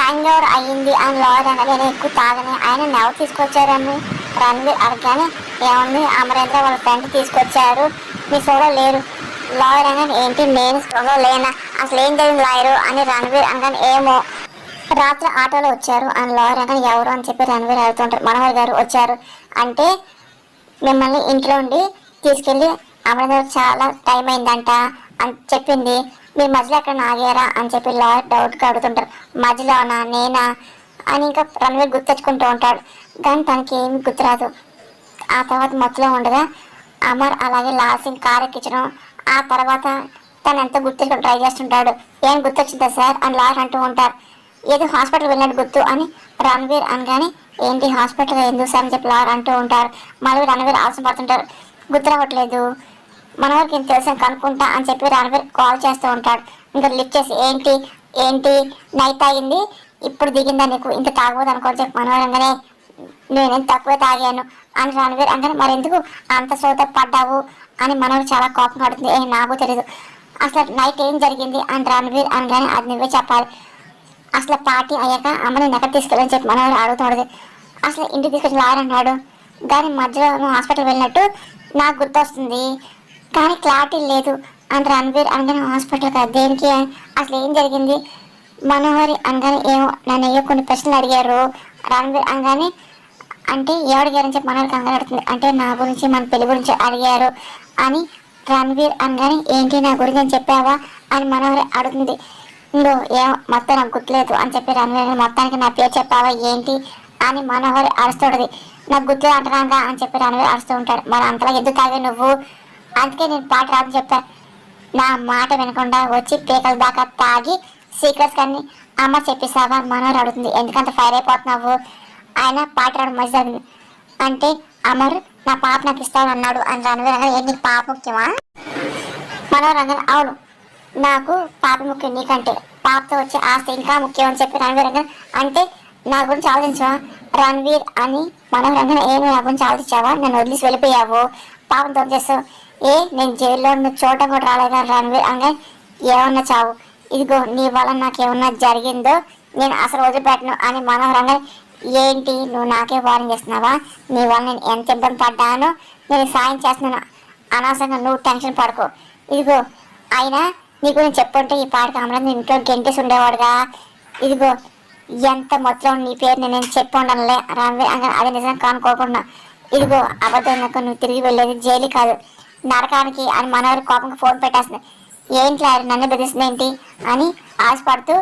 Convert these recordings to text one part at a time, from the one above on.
Hang over అయ్యింది అని lawyer అనగా నేను ఎక్కువ తాగని ఆయన ఎవరు తీసుకొచ్చారని రణవీర్ అడగానే ఏముంది అమరేంద్ర వాళ్ళ ఫ్రెండ్ తీసుకొచ్చారు మీ సోలో లేరు. లాయర్ అనగానే ఏంటి నేను సోలో లేనా అసలు ఏం జరిగింది లాయరు అని రణవీర్ అనగానే ఏమో రాత్రి ఆటోలో వచ్చారు అని లాయర్ అనగానే ఎవరు అని చెప్పి రణవీర్ అడుగుతుంటారు. మనోహర్ గారు వచ్చారు అంటే మిమ్మల్ని ఇంట్లో ఉండి తీసుకెళ్ళి అమరేంద్ర చాలా టైం అయిందంట అని చెప్పింది. మీరు మధ్యలో ఎక్కడ ఆగారా అని చెప్పి లాయర్ డౌట్గా అడుగుతుంటారు. మధ్యలోనా నేనా అని ఇంకా రణవీర్ గుర్తెచ్చుకుంటూ ఉంటాడు. కానీ తనకి ఏమి గుర్తురాదు. ఆ తర్వాత మొత్తలో ఉండగా అమర్ అలాగే లాల్ సింగ్ కార్ ఎక్కించడం, ఆ తర్వాత తను ఎంతో గుర్తెచ్చుకుని ట్రై చేస్తుంటాడు. ఏం గుర్తొచ్చిందా సార్ అని లాయర్ అంటూ ఉంటారు. ఏదో హాస్పిటల్ వెళ్ళినట్టు గుర్తు అని రణవీర్ అనగానే ఏంటి హాస్పిటల్ ఎందుకు సార్ అని చెప్పి లాయర్ అంటూ ఉంటారు. మళ్ళీ రణవీర్ ఆలస్యం పడుతుంటారు. గుర్తు రావట్లేదు మనవరికి ఏం తెలుసు కనుక్కుంటా అని చెప్పి రణవీర్ కాల్ చేస్తూ ఉంటాడు. ఇంకా లిఫ్ట్ చేసి ఏంటి ఏంటి నైట్ తాగింది ఇప్పుడు దిగిందా నీకు ఇంత తాగబోదు అనుకోని చెప్పి మనోహర్ అనగానే నేనేం తక్కువే తాగాను అని రణవీర్ అనగానే మరెందుకు అంత శ్రోత పడ్డావు అని మనోహర్ చాలా కోపం పడుతుంది. నాకు తెలియదు అసలు నైట్ ఏం జరిగింది అని రణవీర్ అనగానే అది నువ్వే చెప్పాలి. అసలు పార్టీ అయ్యాక అమ్మని ఎక్కడ తీసుకెళ్ళని చెప్పి మనోహర్ అడుగుతున్నాడు. అసలు ఇంటికి తీసుకొచ్చి లాయర్ అన్నాడు కానీ మధ్యలో నువ్వు హాస్పిటల్ వెళ్ళినట్టు నాకు గుర్తొస్తుంది కానీ క్లారిటీ లేదు అని రణవీర్ అనగానే హాస్పిటల్ కదా దేనికి అసలు ఏం జరిగింది మనోహరి అనగానే ఏమో నన్ను అయ్యో కొన్ని ప్రశ్నలు అడిగారు రణవీర్ అనగానే అంటే ఎవడిగారని చెప్పి మనోహరికి కంగారు అడుగుతుంది. అంటే నా గురించి మన పెళ్లి గురించి అడిగారు అని రణవీర్ అనగానే ఏంటి నా గురించి అని చెప్పావా అని మనోహరి అడుగుతుంది. ఇందో ఏమో మొత్తం నాకు గుర్తులేదు అని చెప్పి రణవీర్ మొత్తానికి నా పేరు చెప్పావా ఏంటి అని మనోహరి అరుస్తుంటది. నాకు గుర్తులేదు అంటున్నాగా అని చెప్పి రణవీర్ అరుస్తూ ఉంటాడు. మరి అంతలా ఎందుకు తాగే నువ్వు అందుకే నేను పాట రాదని చెప్పాను. నా మాట వినకుండా వచ్చి పేకల దాకా తాగి సీక్రెట్స్ కానీ అమ్మ చెప్పేసావా మనోహర్ అడుగుతుంది. ఎందుకంత ఫైర్ అయిపోతున్నావు ఆయన పాట రావడం మంచిది అంటే అమర్ నా పాప నాకు ఇస్తాను అన్నాడు అని రణవీర్ అనగా నీకు పాప ముఖ్యమా మనోహర్ అనగా అవును నాకు పాప ముఖ్యం నీకంటే పాపతో వచ్చే ఆస్తి ఇంకా ముఖ్యం అని చెప్పి రణవీర్ అనగా అంటే నా గురించి ఆలోచించవా రణవీర్ అని మనోహర్ అనగా ఏమి నా గురించి ఆలోచించావా నన్ను వదిలేసి వెళ్ళిపోయావు పాపం తోచేస్తావు నేను జైల్లో చూడటం కూడా రాలేదా రణవీర్ అనగా ఏమన్నా చావు ఇదిగో నీ వల్ల నాకేమన్నా జరిగిందో నేను అసలు వదిలిపెట్టను అని మనోహర్ అనగా ఏంటి నువ్వు నాకే వార్నింగ్ చేస్తున్నావా నీ వల్ల నేను ఎంత ఇబ్బంది పడ్డానో నేను సాయం చేస్తున్నాను అనవసరంగా నువ్వు టెన్షన్ పడుకో ఇదిగో అయినా నీకు నేను చెప్పుంటే ఈ పాటకు అమరాన్ని ఇంట్లో గెంటేసి ఉండేవాడుగా ఇదిగో ఎంత మొత్తం నీ పేరు నేను చెప్పి ఉండనులే రణవీర్ అనగా అది నిజంగా కానుకోకుండా ఇదిగో అబద్ధం నువ్వు తిరిగి వెళ్ళేది జైలు కాదు నరకానికి అని మనోహర్ కోపంగా ఫోన్ పెట్టేస్తుంది. ఏంటి నన్ను బెదిరిస్తుంది ఏంటి అని ఆశపడుతూ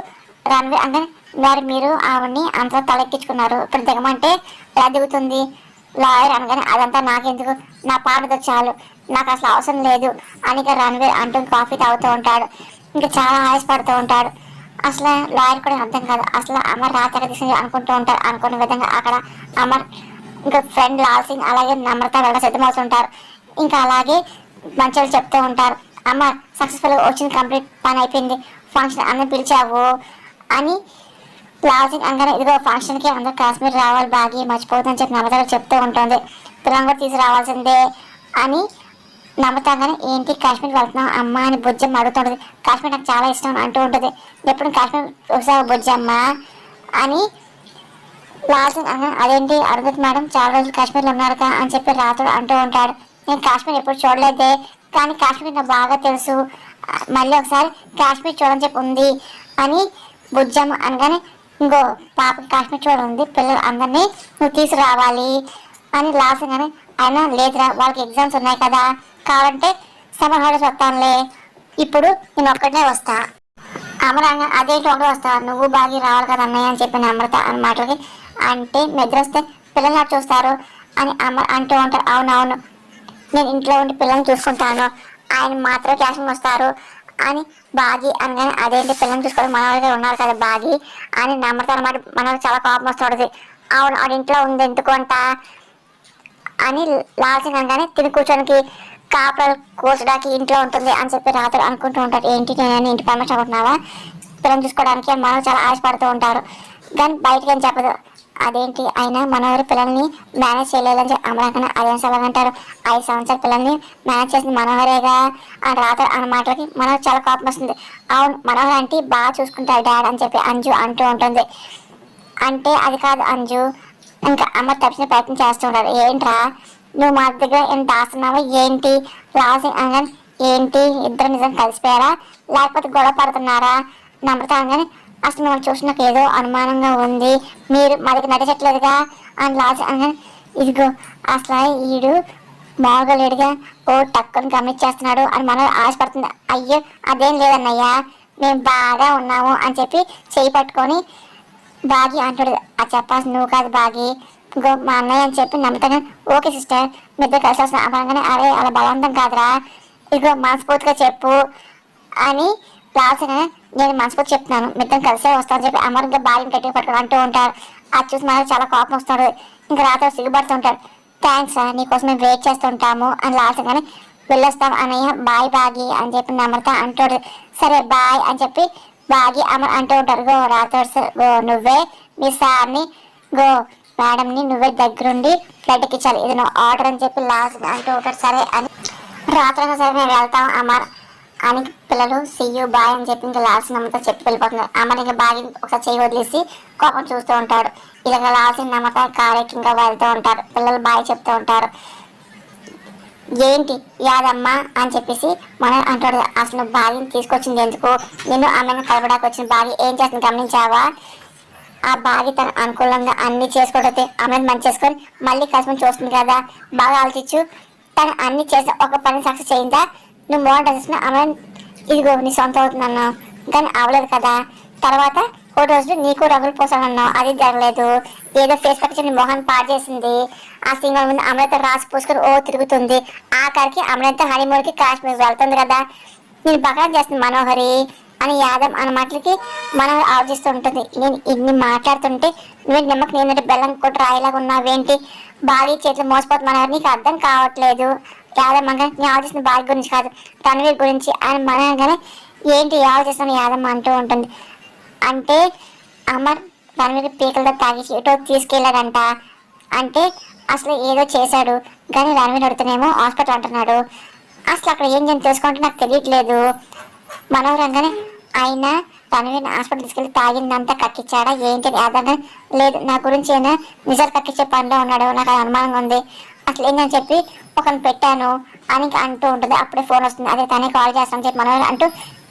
రణవీర్ అంటే మరి మీరు ఆవిడ్ని అంతా తలెక్కించుకున్నారు ఇప్పుడు దిగమంటే ఎలా దిగుతుంది లాయర్ అనగానే అదంతా నాకెందుకు నా పాటతో చాలు నాకు అసలు అవసరం లేదు అని ఇక రణవీర్ అంటూ కాఫీ తాగుతూ ఉంటాడు. ఇంకా చాలా ఆశపడుతూ ఉంటాడు. అసలు లాయర్ కూడా అర్థం కాదు అసలు అమర్ రాత్రి తీసుకుని అనుకుంటూ ఉంటారు. అనుకున్న విధంగా అక్కడ అమర్ ఇంకా ఫ్రెండ్ లాల్ సింగ్ అలాగే నమ్రత వెళ్ళ సిద్ధమవుతుంటారు. ఇంకా అలాగే మంచిగా చెప్తూ ఉంటారు అమ్మ సక్సెస్ఫుల్గా వచ్చింది కంప్లీట్ పని అయిపోయింది ఫంక్షన్ అందరూ పిలిచావు అని లాల్ సింగ్ అనగానే ఇదిగో ఫంక్షన్కి అందరూ కాశ్మీర్ రావాలి బాగి మర్చిపోతుందని చెప్పి నమ్రత చెప్తూ ఉంటుంది. పిల్లలు కూడా తీసుకురావాల్సిందే అని నమ్రత అనగానే ఏంటి కాశ్మీర్ వెళ్తున్నాం అమ్మ అని బుజ్జమ్మ అడుగుతుంటుంది. కాశ్మీర్ నాకు చాలా ఇష్టం అంటూ ఉంటుంది. ఎప్పుడు కాశ్మీర్ చూసావు బుజ్జమ్మ అని లాల్ సింగ్ అనగానే అదేంటి అడుగుతుంది మేడం చాలా రోజులు కాశ్మీర్లో ఉన్నారు కదా అని చెప్పి రాత్రుడు అంటూ ఉంటాడు. నేను కాశ్మీర్ ఎప్పుడు చూడలేదే కానీ కాశ్మీర్ నాకు బాగా తెలుసు మళ్ళీ ఒకసారి కాశ్మీర్ చూడని చెప్పి ఉంది అని బుజ్జమ్మ అనగానే ఇంకో పాప కాశ్మీర్ చూడండి పిల్లలు అందరినీ నువ్వు తీసుకురావాలి అని లాల్ సింగ్ అని ఆయన లేదురా వాళ్ళకి ఎగ్జామ్స్ ఉన్నాయి కదా కావాలంటే సమ్మర్ హాలిడేస్ వస్తానులే ఇప్పుడు నేను ఒక్కడనే వస్తా అమరంగా అదేంటి ఒకటి వస్తా నువ్వు బాగా రావాలి కదా అన్నయ్య అని చెప్పిన అమృత అన్నమాటకి అంటే నిద్ర వస్తే పిల్లలు నాకు చూస్తారు అని అమర్ అంటూ ఉంటారు. అవునవును నేను ఇంట్లో ఉండి పిల్లల్ని చూసుకుంటాను ఆయన మాత్రం క్యాషన్ వస్తారు అని బాగి అనగానే అదేంటి పిల్లల్ని చూసుకోవడం మనవాళ్ళగా ఉన్నారు కదా బాగి అని నమ్రత అన్నమాట మనవాళ్ళకి చాలా కోపం వస్తుంది. అవును ఆడ ఇంట్లో ఉంది ఎందుకుంటా అని లాల్ సింగ్ అనగానే తిని కూర్చోడానికి కాపలు కూర్చోడానికి ఇంట్లో ఉంటుంది అని చెప్పి రాత్రి అనుకుంటూ ఉంటారు. ఏంటి నేను ఇంటి పర్మిషన్ అనుకుంటున్నావా పిల్లల్ని చూసుకోవడానికి అని మనం చాలా ఆశపడుతూ ఉంటారు. కానీ బయటకి ఏం చెప్పదు. అదేంటి అయినా మనవరి పిల్లల్ని మేనేజ్ చేయలేదని చెప్పి అమరాకన్నా అదేం సలహా అంటారు. 5 సంవత్సరాల పిల్లల్ని మేనేజ్ చేసింది మనోహరేగా అని రాత అన్న మాటలకి మనోహర్ చాలా కోపం వస్తుంది. అవును మనోహర్ అంటే బాగా చూసుకుంటాడు డాడ్ అని చెప్పి అంజు అంటూ ఉంటుంది. అంటే అది కాదు అంజు, ఇంకా అమ్మ తప్పిన ప్రయత్నం చేస్తూ ఉంటారు. ఏంట్రా నువ్వు మా దగ్గర ఏం దాస్తున్నావా ఏంటి రాసి అనగానే ఏంటి ఇద్దరు నిజం కలిసిపోయారా లేకపోతే గొడవ పడుతున్నారా నమ్రత అనగానే అసలు మనం చూసి నాకు ఏదో అనుమానంగా ఉంది, మీరు మా దగ్గర నటించట్లేదుగా అని లాసి అనగానే ఇదిగో అసలు ఈడు మామూలుగా లేడుగా ఓ టక్కుని గమనించేస్తున్నాడు అని మనం ఆశపడుతుంది. అయ్యో అదేం లేదన్నయ్యా మేము బాగా ఉన్నాము అని చెప్పి చేయి పట్టుకొని బాగి అంటాడు. అది చెప్పాల్సి నువ్వు కాదు బాగి, ఇంకో మా అన్నయ్య అని చెప్పి నమ్ముతాను. ఓకే సిస్టర్ మీ ఇద్దరు కలిసి వస్తున్నా అనగానే అరే అలా బలవంతం కాదురా ఇదిగో మనస్ఫూర్తిగా చెప్పు అని రాసిన నేను మనస్ఫూర్తి చెప్తున్నాను మీ ఇద్దరు కలిసే వస్తానని చెప్పి అమర్ ఇంకా బాగా గట్టిగా పట్టుకుని అంటూ ఉంటారు. అది చూసి మనకు చాలా కోపం వస్తాడు. ఇంకా రాత్రి సిగ్గుపడుతూ ఉంటాడు. థ్యాంక్స్ నీకోసం మేము వెయిట్ చేస్తుంటాము అని లాసగానే వెళ్ళొస్తాం అన్నయ్య బాయ్ బాగి అని చెప్పి నమ్రత అంటాడు. సరే బాయ్ అని చెప్పి బాగి అమర్ అంటూ ఉంటారు. గో రాథోడ్ గో నువ్వే మీ సార్ని గో మేడంని నువ్వే దగ్గరుండి ఫ్లడ్కి ఇచ్చాలి ఇది నువ్వు ఆర్డర్ అని చెప్పి లాస్ట్ అంటూ ఉంటాడు. సరే అని రాత్రి సరే మేము వెళ్తాం అమర్ అని పిల్లలు సియ్యూ బాయ్ అని చెప్పి ఇంకా లాస్ట్ నమ్మతో చెప్పి వెళ్ళిపోతుంది. అమర్ ఇంకా బాగా ఒకసారి చేయి వదిలేసి కోపం చూస్తూ ఉంటాడు. ఇలాగ లాస్ట్ నమ్మత కారెక్కి ఇంకా వెళ్తూ ఉంటారు. పిల్లలు బాయ్ చెప్తూ ఉంటారు. ఏంటి యాదమ్మ అని చెప్పేసి మనం అంటాడు. అసలు బాగిని తీసుకొచ్చింది ఎందుకు, నేను ఆమెను కలపడానికి వచ్చిన బాగి ఏం చేస్తుంది గమనించావా, ఆ బాగి తన అనుకూలంగా అన్ని చేసుకోవడం ఆమెను మంచి చేసుకొని మళ్ళీ కలిసి చూస్తుంది కదా బాగా ఆలోచించు, తను అన్ని చేసి ఒక పని సక్సెస్ అయిందా, నువ్వు మోడల్ చేసిన ఆమె ఇదిగో నీ సొంత అవుతుందన్నావు కానీ అవలేదు కదా, తర్వాత ఓ రోజు నీకు రంగులు పోసానన్నావు అది జరగలేదు, ఏదో ఫేస్ పక్క నీ మొహాన్ని పాడు చేసింది, ఆ సినిమా ముందు అమలతో రాసి పూసుకొని ఓ తిరుగుతుంది, ఆఖరికి అమలతో హనీమూన్కి కాశ్మీర్ వెళ్తుంది కదా, నేను బకారం చేస్తుంది మనోహరి అని యాదవ్ అన్న మాటలకి మనోహరి ఆలోచిస్తూ ఉంటుంది. నేను ఇన్ని మాట్లాడుతుంటే నువ్వు నిమ్మకి నేనంటే బెల్లం కొట్టి రాయిలాగా ఉన్నావేంటి, బాడీ చేతులు మోసపోతుంది మనోహరి నీకు అర్థం కావట్లేదు, యాదమ్మ నేను ఆలోచిస్తున్న బాడీ గురించి కాదు రణవీర్ గురించి అని మనగానే ఏంటి ఆలోచిస్తాను యాదమ్మ అంటూ ఉంటుంది. అంటే అమర్ రణవీర్ పీకలతో తాగేసి ఎటో తీసుకెళ్ళాడంట, అంటే అసలు ఏదో చేశాడు కానీ రణవీర్ అడుగుతానేమో హాస్పిటల్ అంటున్నాడు, అసలు అక్కడ ఏం చేసి తెలుసుకుంటే నాకు తెలియట్లేదు మనోహరంగానే అయినా రణవీర్ హాస్పిటల్ తీసుకెళ్ళి తాగిందంతా కక్కిచ్చాడా ఏంటి యాదవ్గా లేదు నా గురించి అయినా నిజాలు కక్కించే పనిలో ఉన్నాడు నాకు అది అనుమానంగా ఉంది, అసలు ఏంటని చెప్పి ఒకరిని పెట్టాను అని అంటూ ఉంటుంది. అప్పుడే ఫోన్ వస్తుంది అదే తనే కాల్ చేస్తానని చెప్పి మనోహర్ అంటూ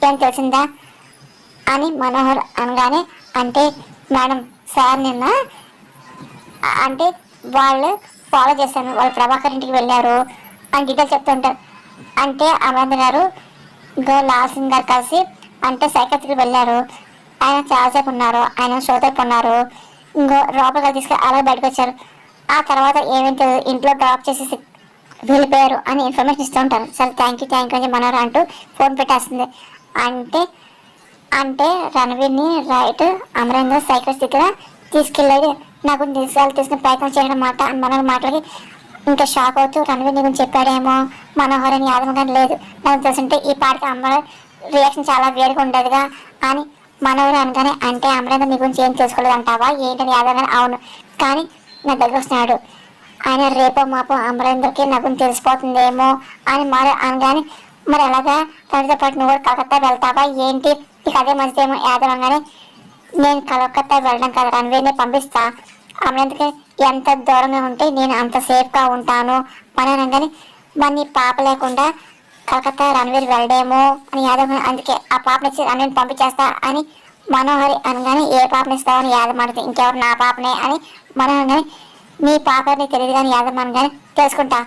ఏం తెలిసిందా అని మనోహర్ అనగానే అంటే మేడం సార్ నిన్న అంటే వాళ్ళు ఫాలో చేశాను వాళ్ళు ప్రభాకర్ ఇంటికి వెళ్ళారు అని డీటెయిల్స్ చెప్తుంటారు. అంటే అమరేంద్ర గారు ఇంకా లాల్ సింగ్ గారు కలిసి అంటే సైకాట్రికి వెళ్ళారు, ఆయన చాలాసేపు ఉన్నారు, ఆయన షోతేపు ఉన్నారు, ఇంకో లోపలికి తీసుకెళ్ళి అలా బయటకు వచ్చారు, ఆ తర్వాత ఏమైతే ఇంట్లో డ్రాప్ చేసేసి వెళ్ళిపోయారు అని ఇన్ఫర్మేషన్ ఇస్తూ ఉంటారు. సరే థ్యాంక్ యూ అని మనోహర్ అంటూ ఫోన్ పెట్టేస్తుంది. అంటే అంటే రణవీర్ని రైట్ అమరేంద్ర సైకిల్స్ దగ్గర తీసుకెళ్ళాడు నాకు తీసుకున్న ప్రయత్నం చేయడం మాట అని మనోహర్ మాటలకి ఇంకా షాక్ అవుతూ రణవీర్ నీ గురించి చెప్పాడేమో మనోహర్ అని యాదవ్ కానీ లేదు నాకు తెలుసుంటే ఈ పాటికి అమర్ రియాక్షన్ చాలా వేరుగా ఉండదుగా అని మనోహర్ అనగానే అంటే అమరేంద్ర నీ గురించి ఏం తెలుసుకోలేదు అంటావా ఏంటని యాదవ్ కానీ అవును కానీ నా దగ్గర వస్తున్నాడు ఆయన రేపో మాపో అమరేంద్రకి నాకు తెలిసిపోతుందేమో అని మరి అనగానే మరి అలాగా తనతో పాటు నువ్వు కూడా కలకత్తా వెళ్తావా ఏంటి ఇక అదే మంచిదేమో యాదవ్ అనగానే నేను కలకత్తా వెళ్ళడం కదా రణవీర్ని పంపిస్తా అమరేంద్రకి ఎంత దూరంగా ఉంటే నేను అంత సేఫ్గా ఉంటాను అని అనగానే మరి నీ పాప లేకుండా కలకత్తా రణవీర్ వెళ్ళడేమో అని యాదవ్ అందుకే ఆ పాపనిచ్చి రణవీర్ని పంపించేస్తా అని మనోహరి అనగానే ఏ పాపనిస్తావు అని యాదవ్ మాట్లాడుతుంది ఇంకెవరు నా పాపనే అని మనోహర్ కానీ నీ పాపని తెలియదు కానీ యాదవ్ అనగానే తెలుసుకుంటా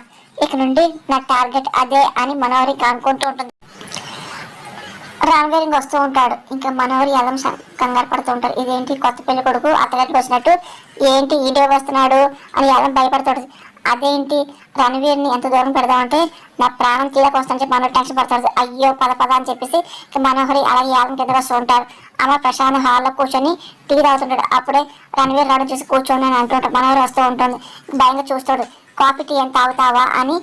ఇక నుండి నా టార్గెట్ అదే అని మనోహరి అనుకుంటూ ఉంటుంది. రణవీర్ ఇంక వస్తూ ఉంటాడు. ఇంకా మనోహరి యాదవ్ కంగారు పడుతూ ఉంటారు. ఇదేంటి కొత్త పెళ్లి కొడుకు అత్తగారికి వచ్చినట్టు ఏంటి ఇంటికి వస్తున్నాడు అని యాదవ్ భయపడతాడు. అదేంటి రణవీర్ని ఎంత దూరం పెడదామంటే నా ప్రాణం కీలకు వస్తానని చెప్పి మనోహరి టెన్షన్ పడతాడు. అయ్యో పద అని చెప్పేసి మనోహరి అలాగే యాదవ్ కింద వస్తూ ఉంటారు. అమ్మ ప్రశాంత్ హాల్లో కూర్చొని టీ తాగుతుంటాడు. అప్పుడే రణవీర్ రావడం చూసి కూర్చొని అని అంటుంటాడు. మనోహరి వస్తూ ఉంటుంది. భయంగా చూస్తాడు. కాఫీ టీ ఏం తాగుతావా అని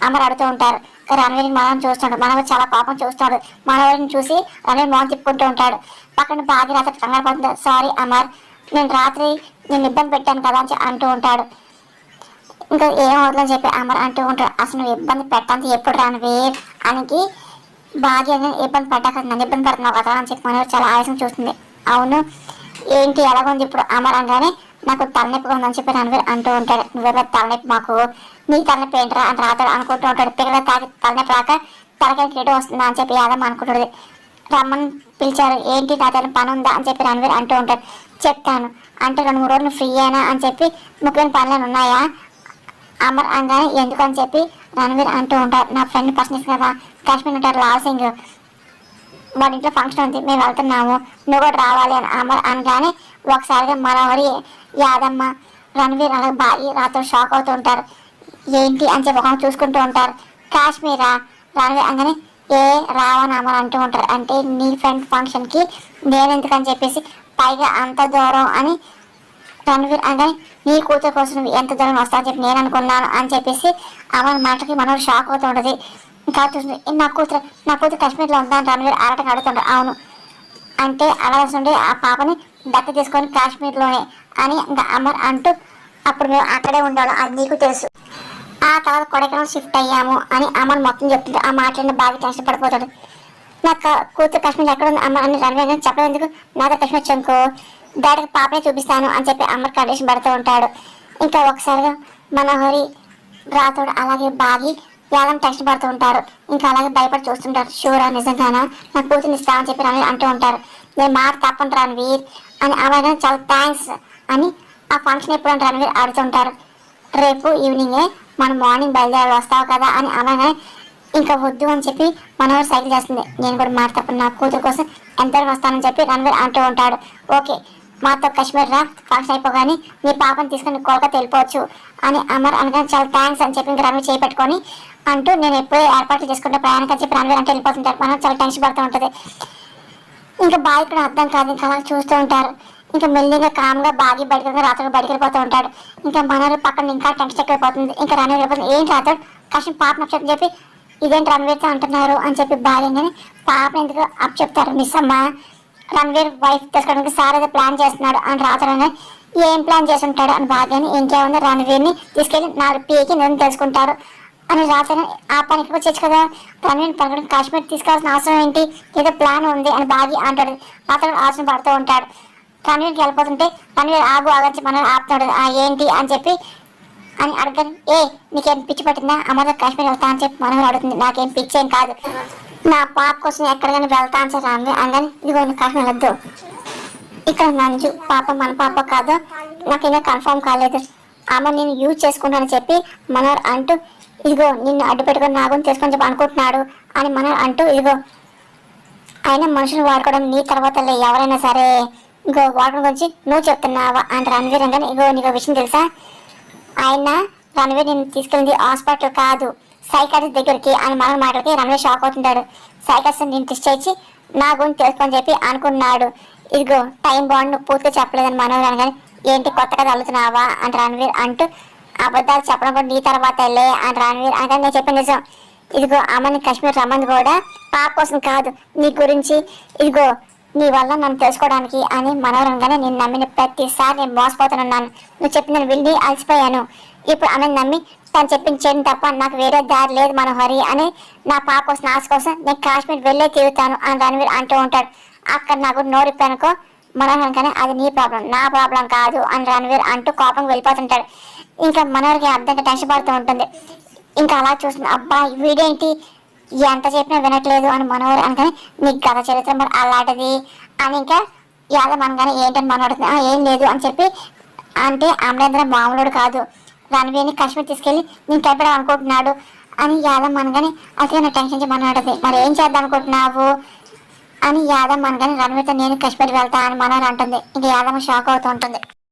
అమర్ అడుగుతూ ఉంటారు. రణవీర్ మనం చూస్తాడు. మనవర్ చాలా కోపం చూస్తాడు. మనవరిని చూసి రణవీర్ మోహన్ తిప్పుకుంటూ ఉంటాడు. పక్కన బాగా రాత్రి కంగారు పడుతుంది. సారీ అమర్ నేను రాత్రి నేను ఇబ్బంది పెట్టాను కదా అని అంటూ ఉంటాడు. ఇంకా ఏమవుతుందని చెప్పి అమర్ అంటూ ఉంటాడు. అసలు నువ్వు ఇబ్బంది పెట్టాలి ఎప్పుడు రణవీర్ అనికి భాగ్య ఇబ్బంది పెట్టాక నన్ను ఇబ్బంది పడుతున్నావు కదా అని చెప్పి మనోహర్ చాలా ఆవేశం చూస్తుంది. అవును ఏంటి ఎలాగుంది ఇప్పుడు అమర్ అనగానే నాకు తలనొప్పిగా ఉందని చెప్పి రణవీర్ అంటూ ఉంటాడు. నువ్వెలా తలనొప్పి మాకు నీ తలనొప్పి ఏంటరా అని రాతాడు అనుకుంటూ ఉంటాడు. పిల్లల తాగి తలనొప్పి రాక తలకాయ కిరీటం వస్తుందా అని చెప్పి యాదమ్మ అనుకుంటుంది. రమ్మని పిలిచారు. ఏంటి నా తన పని ఉందా అని చెప్పి రణవీర్ అంటూ ఉంటాడు. చెప్తాను అంటే 2-3 రోజులు ఫ్రీ అయినా అని చెప్పి ముఖ్యమైన పనులు ఉన్నాయా అమర్ అనగానే ఎందుకని చెప్పి రణవీర్ అంటూ ఉంటారు. నా ఫ్రెండ్ పర్సనల్స్ కదా కాశ్మీర్ ఉంటారు లాల్ సింగ్ వాడి ఇంట్లో ఫంక్షన్ ఉంది మేము వెళ్తున్నాము నువ్వు కూడా రావాలి అని అమర్ అనగానే ఒకసారిగా మనవరి యాదమ్మ రణవీర్ అలాగే బాగా రాత్రి షాక్ అవుతూ ఉంటారు. ఏంటి అని చెప్పి ఒక చూసుకుంటూ ఉంటారు. కాశ్మీరా రణవీర్ అనగానే ఏ రావని అమర్ అంటూ ఉంటారు. అంటే నీ ఫ్రెండ్ ఫంక్షన్కి నేను ఎందుకని చెప్పేసి పైగా అంత దూరం అని రణవీర్ అనగానే నీ కూతురు కోసం నువ్వు ఎంత దూరం వస్తావని చెప్పి నేను అనుకున్నాను అని చెప్పేసి అమర్ మాటకి మనోడు షాక్ అవుతూ ఉంటుంది. ఇంకా చూస్తుంది నా కూతురు కాశ్మీర్లో ఉందా అని రణవీర్ ఆడటం అడుగుతుంటారు. అవును అంటే అడగాల్సి ఆ పాపని దక్క తీసుకొని కాశ్మీర్లోనే అని ఇంకా అమర్ అంటూ అప్పుడు మేము అక్కడే ఉండాలి అది నీకు తెలుసు ఆ తర్వాత కొడైకెనాల్ షిఫ్ట్ అయ్యాము అని అమర్ మొత్తం చెప్తుంది. ఆ మాటలను బాగా టెన్షన్ పడిపోతాడు. నాకు కూతురు కాశ్మీర్ ఎక్కడ ఉంది అమ్మ అని రణవీర్ చెప్పడం ఎందుకు నాతో కాశ్మీర్ వచ్చానుకో డాడీకి పాపనే చూపిస్తాను అని చెప్పి అమర్ కండిషన్ పెడుతూ ఉంటాడు. ఇంకా ఒకసారిగా మనోహరి రాతోడు అలాగే బాగి యాదం టెన్షన్ పడుతూ ఉంటారు. ఇంకా అలాగే భయపడి చూస్తుంటారు. షూరా నిజంగానా నా కూతుర్ని ఇస్తామని చెప్పి రణవీర్ అంటూ ఉంటారు. నేను మాట తప్పండి రణవీర్ అని అలాగే చాలా థ్యాంక్స్ అని ఆ ఫంక్షన్ ఎప్పుడు అంటే రణవీర్ ఆడుతుంటారు. రేపు ఈవినింగే మనం మార్నింగ్ బయలుదేరి వస్తావు కదా అని అలాగే ఇంకా వద్దు అని చెప్పి మనోహర్ సైకిల్ చేస్తుంది. నేను కూడా మాట తప్పను నా కూతురు కోసం ఎంతవరకు వస్తానని చెప్పి రణవీర్ అంటూ ఉంటాడు. ఓకే మాతో కాశ్మీర్ రా ఫంక్షన్ అయిపోగానే నీ పాపని తీసుకుని కోల్కతా వెళ్ళిపోవచ్చు అని అమర్ అనగానే చాలా థ్యాంక్స్ అని చెప్పి ఇంకా రణవీర్ చేపెట్టుకొని అంటూ నేను ఎప్పుడూ ఏర్పాట్లు చేసుకుంటే ప్రయాణం అని చెప్పి రణవీర్ అంటే వెళ్ళిపోతుంటారు. మనం చాలా టెన్షన్ పడుతూ ఉంటుంది. ఇంకా బాగా కూడా అర్థం కాదు ఇంకా అలా చూస్తూ ఉంటారు. ఇంకా మెల్లిగా కామ్గా బాగి బయటకు రాత్రి బయటకు వెళ్ళిపోతూ ఉంటాడు. ఇంకా మనోహర్ పక్కన ఇంకా టెన్షన్ ఎక్కువైపోతుంది. ఇంకా రణవీర్ వెళ్ళిపోతుంది. ఏంటి రాత్రి కాశ్మీర్ పాప నచ్చని చెప్పి ఇదేంటి రణవీర్తో అంటున్నారు అని చెప్పి బాగానే పాప ఎందుకు అప్ చెప్తారు. మిస్ అమ్మ రణవీర్ వైఫ్ తీసుకోవడానికి సార్ ఏదో ప్లాన్ చేస్తున్నాడు అని రాత్రి ఏం ప్లాన్ చేసి ఉంటాడు అని బాగానే ఇంకేముంది రణవీర్ని తీసుకెళ్ళి 4 పీకి నేను తెలుసుకుంటారు అని రాత్రి ఆ పనికి వచ్చేచ్చు కదా రణవీర్ పక్కన కాశ్మీర్ తీసుకోవాల్సిన అవసరం ఏంటి ఏదో ప్లాన్ ఉంది అని బాగా అంటాడు. రాత్రి ఆలోచన పడుతూ ఉంటాడు. రణవీర్కి వెళ్ళిపోతుంటే రణవీర్ ఆగు ఆగని మనం ఆపుతాడు. ఏంటి అని చెప్పి అని అడగని నీకేం పిచ్చి పట్టిందా అమ్మతో కాశ్మీర్ వెళ్తా అని చెప్పి మనోహర్ అడుగుతుంది. నాకేం పిచ్చి ఏం కాదు నా పాప కోసం ఎక్కడికైనా వెళ్తా అని చెప్పి అనగానే ఇదిగో కాశ్మీర్ వద్దు ఇక్కడ నంజు పాప మన పాప కాదు నాకు ఇంకా కన్ఫర్మ్ కాలేదు అమ్మ నేను యూజ్ చేసుకుంటానని చెప్పి మనోహర్ అంటూ ఇదిగో నిన్ను అడ్డు పెట్టుకొని నా గురించి తెలుసుకొని చెప్పి అనుకుంటున్నాడు అని మనోహర్ అంటూ ఇదిగో అయినా మనుషులు వాడుకోవడం నీ తర్వాత ఎవరైనా సరే ఇంకో వాడుకోవడం గురించి నువ్వు చెప్తున్నావా అని రణవీర్ అనగానే ఇగో నీకు విషయం తెలుసా ఆయన రణవీర్ నేను తీసుకెళ్ళింది హాస్పిటల్ కాదు సైకాట్రిస్ట్ దగ్గరికి అని మన మాటలకి రణవీర్ షాక్ అవుతుంటాడు. సైకాట్రిస్ట్ నేను టెస్ట్ చేసి నా గురించి తెలుసుకొని చెప్పి అనుకున్నాడు. ఇదిగో టైం బాండ్ నువ్వు పూర్తిగా చెప్పలేదని మనోహర్ అనగానే ఏంటి కొత్తగా తల్లుతున్నావా అని రణవీర్ అంటూ అబద్ధాలు చెప్పడం కూడా నీ తర్వాత వెళ్ళే అని రణవీర్ అనగానే నేను చెప్పిన నిజం ఇదిగో అమ్మని కాశ్మీర్ రమ్మంది కూడా పాప కోసం కాదు నీ గురించి ఇదిగో నీ వల్ల నన్ను తెలుసుకోవడానికి అని మనోహర్ అనగానే నేను నమ్మిన ప్రతిసారి నేను మోసపోతున్నాను. నువ్వు చెప్పిన విని అలసిపోయాను. ఇప్పుడు ఆమె నమ్మి తను చెప్పించేది తప్ప నాకు వేరే దారి లేదు మనోహరి అని నా పాప కోసం ఆశ కోసం నేను కాశ్మీర్ వెళ్ళే తిరుగుతాను అని రణవీర్ అంటూ ఉంటాడు. అక్కడ నాకు నోరిప్పానుకో మనోహర్ అనగానే అది నీ ప్రాబ్లం నా ప్రాబ్లం కాదు అని రణవీర్ అంటూ కోపం వెళ్ళిపోతుంటాడు. ఇంకా మనోహర్కి అర్థంగా టెన్షన్ పడుతూ ఉంటుంది. ఇంకా అలా చూస్తుంది అబ్బా వీడేంటి ఎంత చెప్పినా వినట్లేదు అని మనోహర్ అనగానే నీకు గత చరిత్ర మరి అలాంటిది అని ఇంకా యాదవ్ అనగానే ఏంటని మనోడు ఏం లేదు అని చెప్పి అంటే అమరేంద్ర మామూలుడు కాదు రణవీర్ని కాశ్మీర్ తీసుకెళ్ళి నేను కైపెడా అనుకుంటున్నాడు అని యాదవ్ అనగానే అసలు నా టెన్షన్ మనోడది మరి ఏం చేద్దాం అనుకుంటున్నావు అని యాదవ్ అనగానే రణవీర్తో నేను కాశ్మీర్ వెళ్తా అని మనోహర్ అంటుంది. ఇంకా యాదవ్ షాక్ అవుతూ ఉంటుంది.